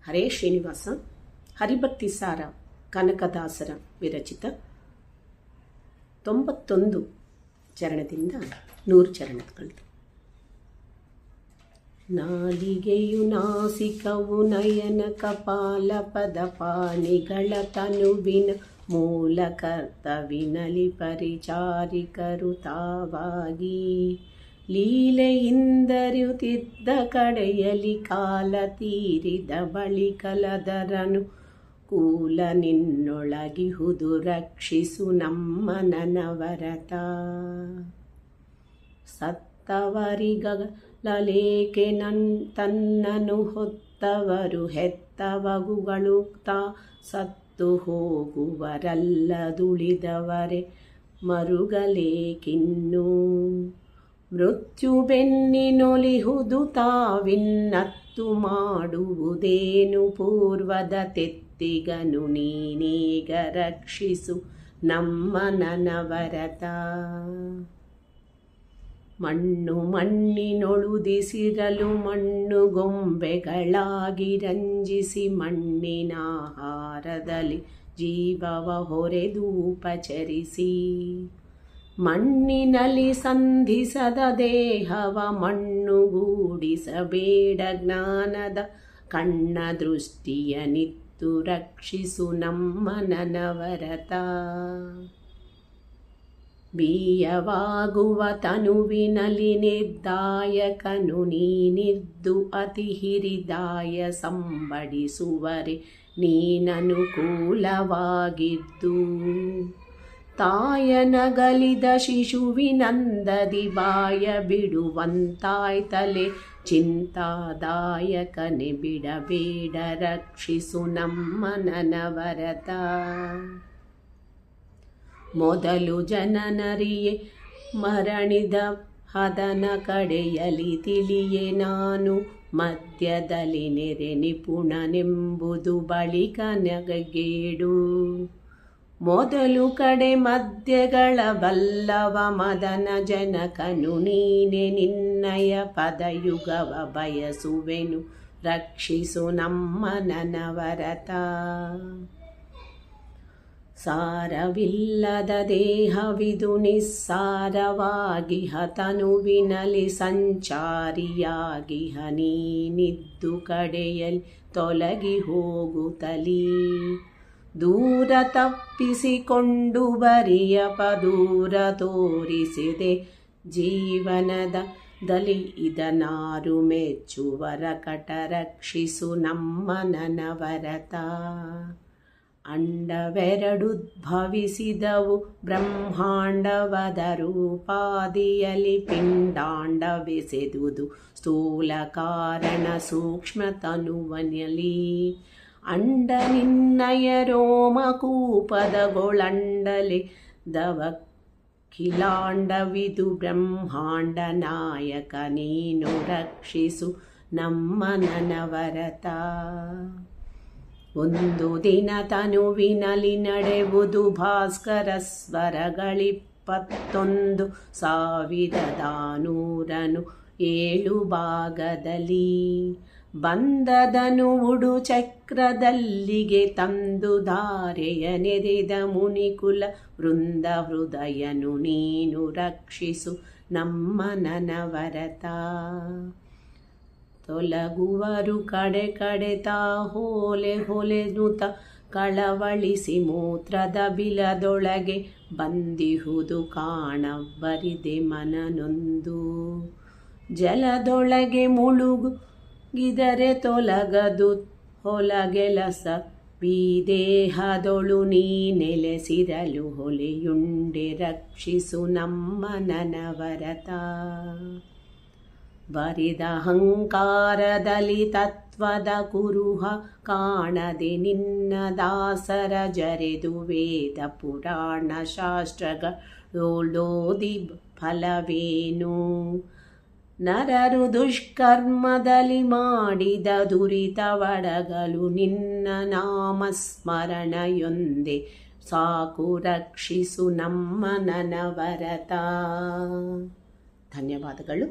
ಹರೇ ಶ್ರೀನಿವಾಸ. ಹರಿಭಕ್ತಿ ಸಾರ ಕನಕದಾಸರ ವಿರಚಿತ 91 ಚರಣದಿಂದ 100 ಚರಣಗಳು. ನಾಲಿಗೆಯು ನಾಸಿಕವು ನಯನ ಕಪಾಲ ಪದ ಪಾಣಿಗಳ ತನುವಿನ ಮೂಲ ಕರ್ತವಿನಲಿ ಪರಿಚಾರಿಕರು ತಾವಾಗಿ ಲೀಲೆಯಿಂದರಿಯುತ್ತಿದ್ದ ಕಡೆಯಲಿ ಕಾಲ ತೀರಿದ ಬಳಿಕಲದರನು ಕೂಲ ನಿನ್ನೊಳಗಿಹುದು ರಕ್ಷಿಸು ನಮ್ಮ ನನವರತ. ಸತ್ತವರಿಗಲೇಕೆ ತನ್ನನು ಹೊತ್ತವರು ಹೆತ್ತವಗುಗಳು ತಾ ಸತ್ತು ಹೋಗುವರಲ್ಲದುಳಿದವರೇ ಮರುಗಲೇಕಿನ್ನು. ಮೃತ್ಯು ಬೆನ್ನಿನೊಲಿಹುದು ತಾವಿನ್ನತ್ತು ಮಾಡುವುದೇನು ಪೂರ್ವದ ತೆತ್ತಿಗನು ನೀನೀಗ ರಕ್ಷಿಸು ನಮ್ಮ ನನವರತ. ಮಣ್ಣು ಮಣ್ಣಿನೊಳುದಿಸಿರಲು ಮಣ್ಣು ಗೊಂಬೆಗಳಾಗಿ ರಂಜಿಸಿ ಮಣ್ಣಿನಾಹಾರದಲ್ಲಿ ಜೀವವ ಹೊರೆದೂಪಚರಿಸಿ ಮಣ್ಣಿನಲ್ಲಿ ಸಂಧಿಸದ ದೇಹವ ಮಣ್ಣುಗೂಡಿಸಬೇಡ ಜ್ಞಾನದ ಕಣ್ಣ ದೃಷ್ಟಿಯ ನಿತ್ತು ರಕ್ಷಿಸು ನಮ್ಮ ನನವರತ. ಬೀಯವಾಗುವ ತನುವಿನಲ್ಲಿ ನಿರ್ದಾಯಕನು ನೀನಿದ್ದು ಅತಿ ಹಿರಿದಾಯ ಸಂಬಡಿಸುವರೆ ನೀನನುಕೂಲವಾಗಿದ್ದು. ತಾಯನಗಲಿದ ಶಿಶುವಿನಂದದಿ ಬಾಯ ಬಿಡುವಂತಾಯ್ತಲೆ ಚಿಂತಾದಾಯಕನೆ ಬಿಡಬೇಡ ರಕ್ಷಿಸು ನಮ್ಮ ನನವರತ. ಮೊದಲು ಜನನರಿಯೇ ಮರಣಿದ ಹದನ ಕಡೆಯಲಿ ತಿಳಿಯೆ ನಾನು ಮಧ್ಯದಲ್ಲಿ ನೆರೆ ನಿಪುಣನೆಂಬುದು ಬಳಿಕ ನಗಗೇಡು. ಮೊದಲು ಕಡೆ ಮಧ್ಯಗಳ ಬಲ್ಲವ ಮದನ ಜನಕನು ನೀನೆ ನಿನ್ನಯ ಪದಯುಗವ ಬಯಸುವೆನು ರಕ್ಷಿಸು ನಮ್ಮ ನನವರತ. ಸಾರವಿಲ್ಲದ ದೇಹವಿದು ನಿಸ್ಸಾರವಾಗಿ ಹತನುವಿನಲಿ ಸಂಚಾರಿಯಾಗಿ ನೀನಿದ್ದು ಕಡೆಯಲ್ಲಿ ತೊಲಗಿ ಹೋಗುತ್ತಲೀ ದೂರ ತಪ್ಪಿಸಿಕೊಂಡು ಬರಿಯ ಪದೂರ ತೋರಿಸಿದೆ ಜೀವನದ ದಲಿ ಇದನಾರು ಮೆಚ್ಚುವರ ಕಟ ರಕ್ಷಿಸು ನಮ್ಮ ನನವರತ. ಅಂಡವೆರಡುದ್ಭವಿಸಿದವು ಬ್ರಹ್ಮಾಂಡವದ ರೂಪಾದಿಯಲಿ ಪಿಂಡಾಂಡವೆಸೆದುದು ಸ್ಥೂಲ ಕಾರಣ ಸೂಕ್ಷ್ಮ ತನುವನಲಿ ಅಂಡ ನಿನ್ನಯ ರೋಮಕೂಪದಗೊಳಂಡಲೆ ದವಖಿಲಾಂಡವಿದು ಬ್ರಹ್ಮಾಂಡ ನಾಯಕ ನೀನು ರಕ್ಷಿಸು ನಮ್ಮ ನನವರತ. ಒಂದು ದಿನ ತನುವಿನಲಿ ನಡೆವುದು ಭಾಸ್ಕರ ಸ್ವರಗಳಿಪ್ಪತ್ತೊಂದು 1,407 ಭಾಗದಲ್ಲಿ ಬಂದದನು ಉಡು ಚಕ್ರದಲ್ಲಿಗೆ ತಂದು ಧಾರೆಯ ನೆರೆದ ಮುನಿಕುಲ ವೃಂದ ಹೃದಯನು ನೀನು ರಕ್ಷಿಸು ನಮ್ಮ ನನವರತ. ತೊಲಗುವರು ಕಡೆ ಕಡೆ ತಾ ಹೋಲೆ ಹೊಲೆನುತ ಕಳವಳಿಸಿ ಮೂತ್ರದ ಬಿಲದೊಳಗೆ ಬಂದಿಹುದು ಕಾಣಬರಿದೆ ಮನನೊಂದು. ಜಲದೊಳಗೆ ಮುಳುಗಿದರೆ ತೊಲಗದು ಹೊಲಗೆಲಸ ವಿದೇಹದೊಳು ನೀ ನೆಲೆಸಿರಲು ಹೊಲೆಯುಂಡೆ ರಕ್ಷಿಸು ನಮ್ಮ ನನವರತ. ಬರಿದ ಅಹಂಕಾರದಲ್ಲಿ ತತ್ವದ ಕುರುಹ ಕಾಣದೆ ನಿನ್ನ ದಾಸರ ಜರೆದು ವೇದ ಪುರಾಣ ಶಾಸ್ತ್ರಗಳೋದಿ ಫಲವೇನು. ನರರು ದುಷ್ಕರ್ಮದಲ್ಲಿ ಮಾಡಿದ ದುರಿತವಡಗಲು ನಿನ್ನ ನಾಮಸ್ಮರಣೆಯೊಂದೆ ಸಾಕು ರಕ್ಷಿಸು ನಮ್ಮ ನನವರತ. ಧನ್ಯವಾದಗಳು.